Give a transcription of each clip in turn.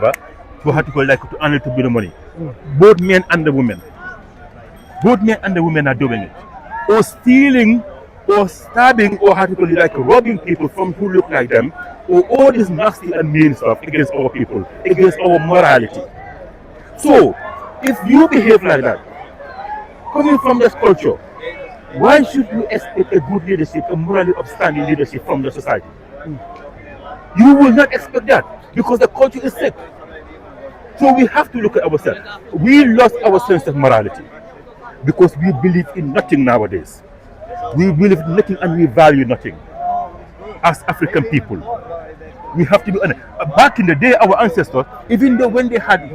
to have to go like to earn to bit of money. Both men and the women. Both men and the women are doing it. Or stealing or stabbing or how to call it, like robbing people from who look like them, or all this nasty and mean stuff against our people, against our morality. So, if you behave like that, coming from this culture, why should you expect a good leadership, a morally upstanding leadership from the society? You will not expect that because the culture is sick. So we have to look at ourselves. We lost our sense of morality because we believe in nothing nowadays. We believe in nothing and we value nothing. As African people, we have to be honest. Back in the day, our ancestors, even though when they had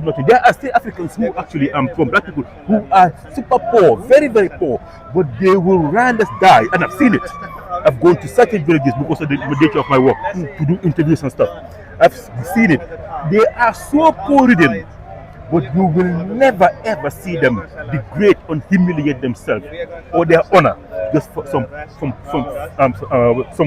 nothing, there are still Africans who actually from black people who are super poor, very very poor, but they will rather die. And I've seen it. I've gone to certain villages because of the nature of my work to do interviews and stuff. I've seen it. They are so poor-ridden, but you will never ever see them degrade and humiliate themselves or their honor just for some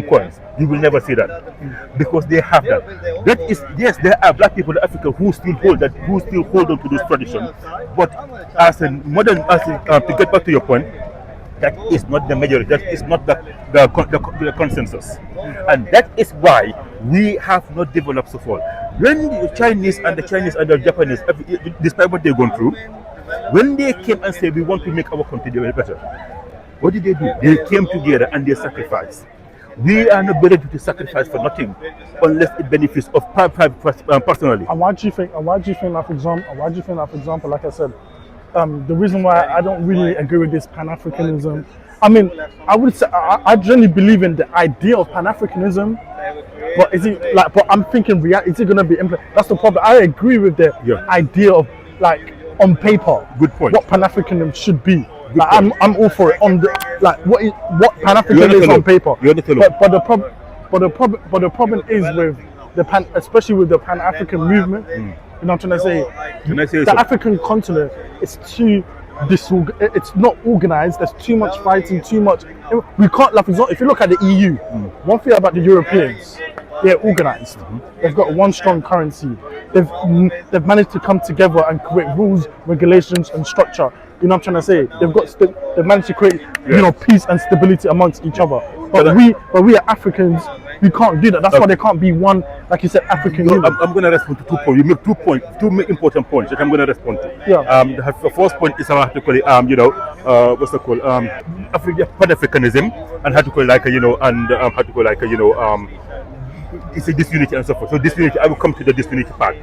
coins. You will never see that because they have that. That is, yes, there are black people in Africa who still hold on to this tradition. But as a modern, to get back to your point, that is not the majority. That is not the consensus, and that is why we have not developed so far. When the Chinese and the Japanese, despite what they've gone through, when they came and said we want to make our country better, what did they do? They came together and they sacrificed. We are not ready to sacrifice for nothing unless it benefits of personally. And why do you think that, for example, like I said, the reason why I don't really agree with this Pan-Africanism, I mean, I would say I generally believe in the idea of Pan-Africanism, but is it like? But I'm thinking, is it going to be implemented? That's the problem. I agree with the idea of, like, on paper, good point, what Pan-Africanism should be. Like, I'm all for it on the, like, what Pan-Africanism is on paper. But the problem is with especially with the Pan-African movement. You know what I'm trying to say? The African continent is too it's not organized. There's too much fighting, too much. We can't, like, if you look at the EU, one thing about the Europeans, they're organized. They've got one strong currency. They've managed to come together and create rules, regulations, and structure. You know what I'm trying to say? They've managed to create, peace and stability amongst each other. But we are Africans. We can't do that. That's why there can't be one, like you said, African Union. I'm going to respond to 2 points. You make 2 points, two important points that I'm going to respond to. Yeah. The first point is how to call it, what's it called? Pan-Africanism, and how to call it, like, and how to call it, like, it's a disunity and so forth. So disunity, I will come to the disunity part.